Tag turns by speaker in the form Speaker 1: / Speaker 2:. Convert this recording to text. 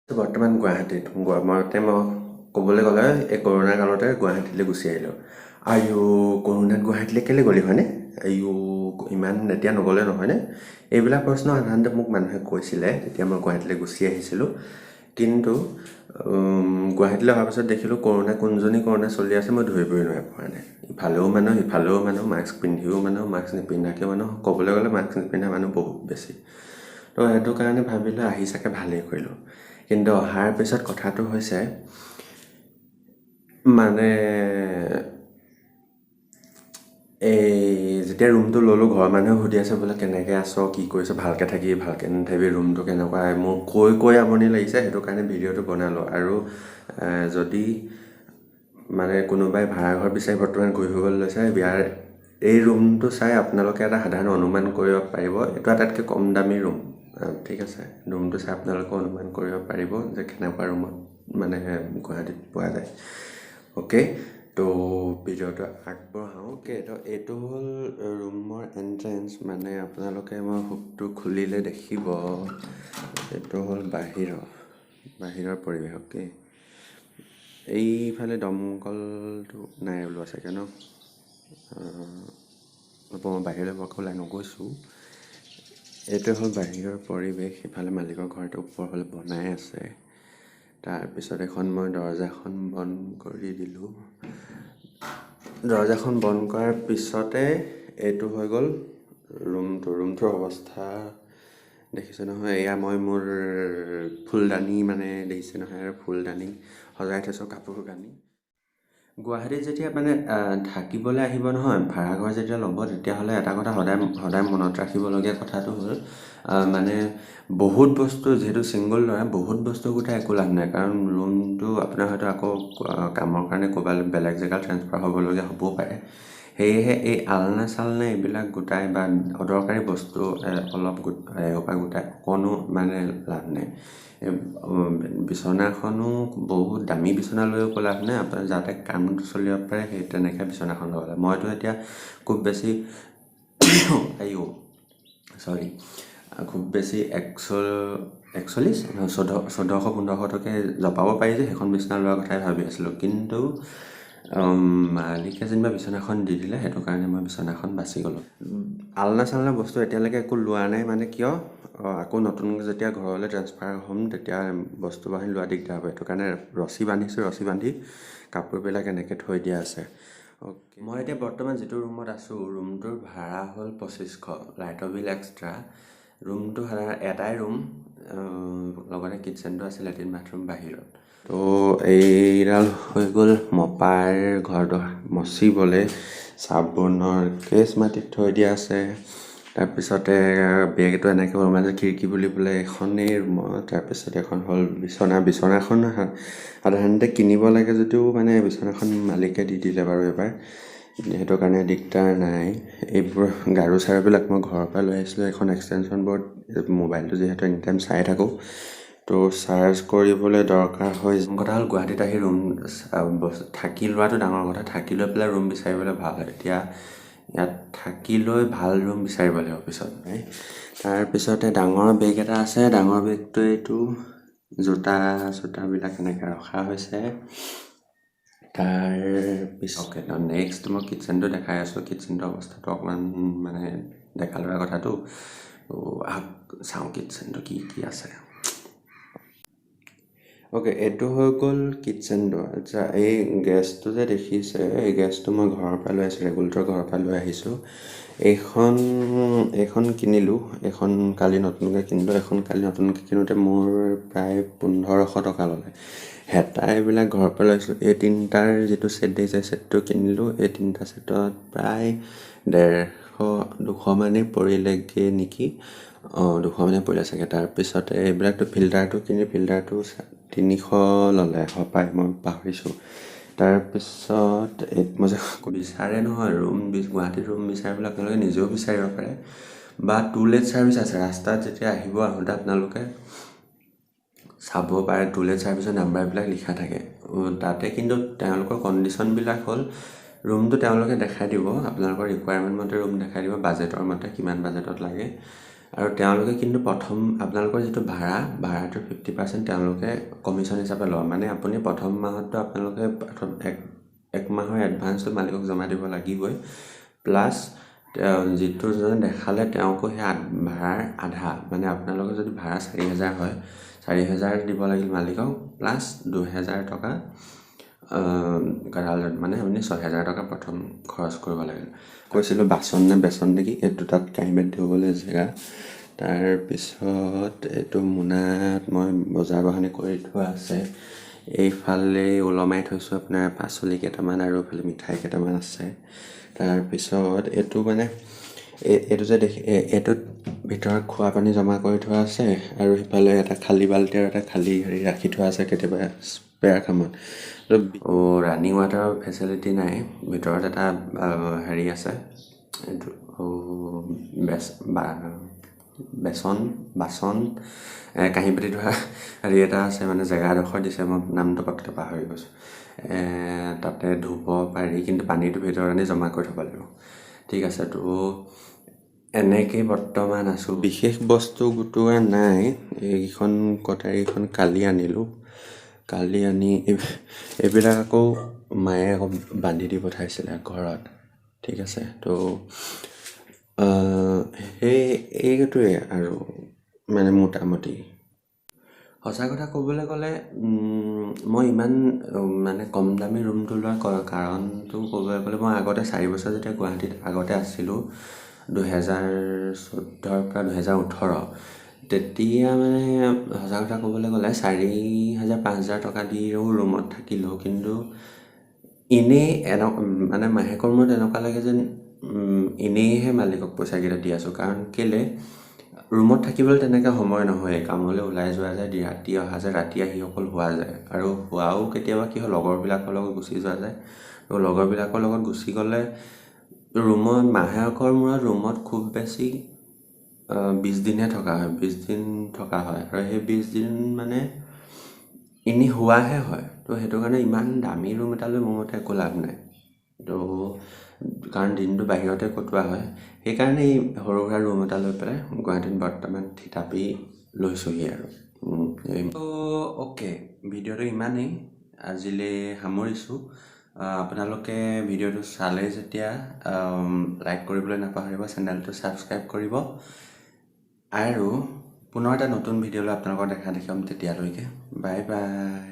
Speaker 1: বৰ্তমান গুৱাহাটীত মই ক'বলৈ গ'লে এই কৰোণা কালতে গুৱাহাটীলৈ গুচি আহিলোঁ। আৰু কৰোণাত গুৱাহাটীলৈ কেলৈ গ'লি হয়নে? ইমান এতিয়া নগ'লে নহয়নে? এইবিলাক প্ৰশ্ন সাধাৰণতে মোক মানুহে কৈছিলে যেতিয়া মই গুৱাহাটীলৈ গুচি আহিছিলোঁ। কিন্তু গুৱাহাটীলৈ অহাৰ পাছত দেখিলোঁ কোনজনী কৰোণা চলি আছে মই ধৰিবই নোৱাৰা পৰা নাই। ইফালেও মানুহ সিফালেও মানুহ, মাস্ক পিন্ধিও মানুহ, মাস্ক নিপিন্ধাকৈ মানুহ, ক'বলৈ গ'লে মাস্ক নিপিন্ধা মানুহ বহুত বেছি। তো সেইটো কাৰণে ভাবিলোঁ আহি চাগে ভালেই কৰিলোঁ। কিন্তু অহাৰ পিছত কথাটো হৈছে মানে এই যেতিয়া ৰুমটো ল'লোঁ ঘৰৰ মানুহে সুধি আছে বোলে কেনেকৈ আছ, কি কৰিছ, ভালকৈ থাকিবি ভালকৈ নাথাকিবি, ৰুমটো কেনেকুৱা, মোৰ কৈ আমনি লাগিছে। সেইটো কাৰণে ভিডিঅ'টো বনালোঁ। আৰু যদি মানে কোনোবাই ভাড়াঘৰ বিচাৰি বৰ্তমান ঘূৰি ফুৰিবলৈ লৈছে, এই ৰুমটো চাই আপোনালোকে এটা সাধাৰণ অনুমান কৰিব পাৰিব এইটো আটাইতকৈ কম দামী ৰুম। ঠিক আছে, ৰুমটো চাই আপোনালোকে অনুমান কৰিব পাৰিব যে কেনেকুৱা ৰুমত মানে গুৱাহাটীত পোৱা যায়। অ'কে, তো ভিডিঅ'টো আগবঢ়াওঁ। তো এইটো হ'ল ৰুমৰ এণ্ট্ৰেঞ্চ। মানে আপোনালোকে মই হুকটো খুলিলে দেখিব এইটো হ'ল বাহিৰৰ পৰিৱেশ। অ'কে, এইফালে দমকলটো নাই ওলোৱা চাগে ন? মই বাহিৰলৈ বৰকৈ ওলাই নগৈছোঁ। এইটো হ'ল বাহিৰৰ পৰিৱেশ। সিফালে মালিকৰ ঘৰটো ওপৰৰ ফালে বনাই আছে। তাৰপিছত মই দৰজাখন বন্ধ কৰি দিলোঁ। দৰজাখন বন্ধ কৰাৰ পিছতে এইটো হৈ গ'ল ৰুমটোৰ অৱস্থা দেখিছে নহয়। এয়া মই মোৰ ফুলদানি মানে দেখিছে নহয়, আৰু ফুলদানি সজাই থৈছোঁ, কাপোৰ কানি। গুৱাহাটীত যেতিয়া মানে থাকিবলৈ আহিব নহয়, ভাড়াঘৰ যেতিয়া ল'ব, তেতিয়াহ'লে এটা কথা সদায় মনত ৰাখিবলগীয়া কথাটো হ'ল মানে বহুত বস্তু, যিহেতু ছিংগল ল'ৰা, বহুত বস্তু গোটাই একো লাভ নাই। কাৰণ ৰুমটো আপোনাৰ হয়তো আকৌ কামৰ কাৰণে ক'ৰবালৈ বেলেগ জেগাত ট্ৰেন্সফাৰ হ'বলগীয়া হ'বও পাৰে। সেয়েহে এই আলনা চালনা এইবিলাক গোটাই বা অদৰকাৰী বস্তু অলপ গোটাই অকণো মানে লাভ নাই। বিচনাখনো বহুত দামী বিচনা লৈও একো লাভ নাই। আপোনাৰ যাতে কামটো চলিব পাৰে সেই তেনেকৈ বিচনাখন ল'ব লাগে। মইতো এতিয়া খুব বেছি খুব বেছি 1400-1500 টকা জপাব পাৰি যে সেইখন বিচনা লোৱাৰ কথাই ভাবি আছিলোঁ। কিন্তু মালিকে যেনিবা বিচনাখন দি দিলে, সেইটো কাৰণে মই বিচনাখন বাচি গ'লোঁ। আলনা চালনা বস্তু এতিয়ালৈকে একো লোৱা নাই। মানে কিয়, আকৌ নতুনকৈ যেতিয়া ঘৰলৈ ট্ৰেন্সফাৰ হ'ম তেতিয়া বস্তু বাহিনী লোৱা দিগদাৰ হ'ব। সেইটো কাৰণে ৰছী বান্ধিছোঁ, ৰছী বান্ধি কাপোৰবিলাক এনেকৈ থৈ দিয়া আছে। অ'কে, মই এতিয়া বৰ্তমান যিটো ৰুমত আছোঁ, ৰুমটোৰ ভাড়া হ'ল 2500, লাইটৰ বিল এক্সট্ৰা। ৰুমটো এটাই ৰুম, লগতে কিটচেনটো আছে, লেট্ৰিন বাথৰুম বাহিৰত। তো এইডাল হৈ গ'ল মপাৰ ঘৰটো মচিবলৈ চাবোনৰ কেছ মাটিত থৈ দিয়া আছে। তাৰপিছতে বেগটো এনেকৈ মাজত খিৰিকী বুলি পেলাই এখনেই ৰুমত। তাৰপিছত এখন হ'ল বিচনাখন সাধাৰণতে কিনিব লাগে যদিও মানে বিচনাখন মালিকে দি দিলে বাৰু এবাৰ, সেইটো কাৰণে দিগদাৰ নাই। এইবোৰ গাৰু চাৰুবিলাক মই ঘৰৰ পৰা লৈ আহিছিলোঁ। এখন এক্সটেনশ্যন বৰ্ড, মোবাইলটো যিহেতু এনি টাইম চাই থাকোঁ, তো চাৰ্জ কৰিবলৈ দৰকাৰ হয়। কথা হ'ল গুৱাহাটীত আহি ৰুম থাকি লোৱাটো ডাঙৰ কথা, থাকি লৈ পেলাই ৰুম বিচাৰিবলৈ ভাল হয়। এতিয়া ইয়াত থাকি লৈ ভাল ৰুম বিচাৰিব লাগিব পিছত। তাৰপিছতে ডাঙৰ বেগ এটা আছে। ডাঙৰ বেগটো এইটো জোতাবিলাক এনেকৈ ৰখা হৈছে। তাৰপিছতে নেক্সট মই কিটচেনটো দেখাই আছোঁ। কিটচেনটোৰ অৱস্থাটো অকণমান মানে দেখা লোৱা কথাটো, চাওঁ কিটচেনটো কি আছে। অ'কে, এইটো হৈ গ'ল কিটচেনটো। আচ্ছা, এই গেছটো যে দেখিছে, এই গেছটো মই ঘৰৰ পৰা লৈ আহিছোঁ, ৰেগুলেটৰ ঘৰৰ পৰা লৈ আহিছোঁ। এইখন কিনিলোঁ, এইখন কালি নতুনকৈ কিনিলোঁ। কালি নতুনকৈ কিনোতে মোৰ প্ৰায় 1500 টকা ল'লে। হেতা এইবিলাক ঘৰৰ পৰা লৈছিলোঁ। এই তিনিটাৰ যিটো ছেট দেখিছে, ছেটটো কিনিলোঁ। এই তিনিটা ছেটত প্ৰায় 150-200 মানেই পৰিলেগৈ নেকি। 200 মানে পৰিলে চাগে। তাৰপিছতে এইবিলাকতো ফিল্টাৰটো 300 ল'লে পায়, মই পাহৰিছোঁ। তাৰপিছত মই যে বিচাৰে নহয় গুৱাহাটীত ৰুম বিচাৰিবলৈ আপোনালোকে নিজেও বিচাৰিব পাৰে, বা টু লেট ছাৰ্ভিচ আছে। ৰাস্তাত যেতিয়া আহোঁতে আপোনালোকে চাব পাৰে, টু লেট ছাৰ্ভিচৰ নাম্বাৰবিলাক লিখা থাকে তাতে। কিন্তু তেওঁলোকৰ কণ্ডিশ্যনবিলাক হ'ল ৰুমটো তেওঁলোকে দেখাই দিব, আপোনালোকৰ ৰিকুৱাৰমেণ্ট মতে ৰুম দেখাই দিব, বাজেটৰ মতে কিমান বাজেটত লাগে। আৰু তেওঁলোকে কিন্তু প্ৰথম আপোনালোকৰ যিটো ভাড়াটোৰ 50% তেওঁলোকে কমিশ্যন হিচাপে লয়। মানে আপুনি প্ৰথম মাহততো আপোনালোকে প্ৰথম এক মাহৰ এডভান্সটো মালিকক জমা দিব লাগিবই, প্লাছ যিটো জনে দেখালে তেওঁকো সেই ভাড়াৰ আধা, মানে আপোনালোকৰ যদি ভাড়া 4,000 হয়, 4,000 দিব লাগিল মালিকক, প্লাছ 2,000 টকা গঁৰালত, মানে আপুনি 6,000 টকা প্ৰথম খৰচ কৰিব লাগে। কৈছিলোঁ বাচন নে বেচন নেকি, এইটো তাত কাঁহী বাতি ধুবলৈ জেগা। তাৰপিছত এইটো মোনাত মই বজাৰ বাহনি কৰি থোৱা আছে। এইফালে ওলমাই থৈছোঁ আপোনাৰ পাচলি কেইটামান আৰু এইফালে মিঠাই কেইটামান আছে। তাৰপিছত এইটো মানে এইটো যে এইটোত ভিতৰত খোৱা পানী জমা কৰি থোৱা আছে, আৰু সিফালে এটা খালী বাল্টি আৰু এটা খালী হেৰি ৰাখি থোৱা আছে কেতিয়াবা স্পেয়াৰ কামত। ৰানিং ৱাটাৰৰ ফেচিলিটি নাই, ভিতৰত এটা হেৰি আছে, এইটো বাচন কাঁহী বাতি ধোৱা হেৰি এটা আছে, মানে জেগাডোখৰ দিছে, মই নামটো পটকৈ পাহৰি গৈছোঁ। তাতে ধুব পাৰি, কিন্তু পানীটো ভিতৰত আনি জমা কৰি থ'ব লাগিব। ঠিক আছে, তো এনেকৈ বৰ্তমান আছোঁ। বিশেষ বস্তু গোটোৱা নাই। এইখন কটাৰীখন কালি আনিলোঁ। কালি আনি এইবিলাক আকৌ মায়ে আকৌ বান্ধি দি পঠাইছিলে ঘৰত। ঠিক আছে, তো এইটোৱে আৰু মানে মোটামুটি। সঁচা কথা ক'বলৈ গ'লে মই ইমান মানে কম দামী ৰুমটো লোৱাৰ কাৰণটো ক'বলৈ গ'লে, মই আগতে 4 বছৰ যেতিয়া গুৱাহাটীত আগতে আছিলোঁ, 2014 পৰা 2018, তেতিয়া মানে সঁচা কথা ক'বলৈ গ'লে 4,000-5,000 টকা দিও ৰুমত থাকিলোঁ, কিন্তু এনেই মানে মাহেকৰ মূৰত এনেকুৱা লাগে যেন এনেইহে মালিকক পইচাকেইটা দি আছোঁ। কাৰণ কেলৈ ৰুমত থাকিবলৈ তেনেকৈ সময় নহয়, কামলৈ ওলাই যোৱা যায়, ৰাতি অহা যায়, ৰাতি আহি অকল শুৱা যায়, আৰু শুৱাও কেতিয়াবা কি হয় লগৰবিলাকৰ লগত গুচি যোৱা যায়। তো লগৰবিলাকৰ লগত গুচি গ'লে মাহেকৰ মূৰত ৰুমত খুব বেছি 20 দিনহে থকা হয়, 20 দিন থকা হয়, আৰু সেই 20 দিন মানে এনেই হোৱাহে হয়। তো সেইটো কাৰণে ইমান দামী ৰুম এটা লৈ মোৰ মতে একো লাভ নাই। তো কাৰণ দিনটো বাহিৰতে কটোৱা হয়, সেইকাৰণে এই সৰু সুৰা ৰুম এটা লৈ পেলাই গুৱাহাটীত বৰ্তমান থিতাপি লৈছোঁহি আৰু। অ'কে, ভিডিঅ'টো ইমানেই, আজিলৈ সামৰিছোঁ। আপোনালোকে ভিডিঅ'টো চালে যেতিয়া লাইক কৰিবলৈ নাপাহৰিব, চেনেলটো ছাবস্ক্ৰাইব কৰিব, আৰু পুনৰ এটা নতুন ভিডিঅ'লৈ আপোনালোকৰ দেখা দেখাম। তেতিয়ালৈকে বাই বাই।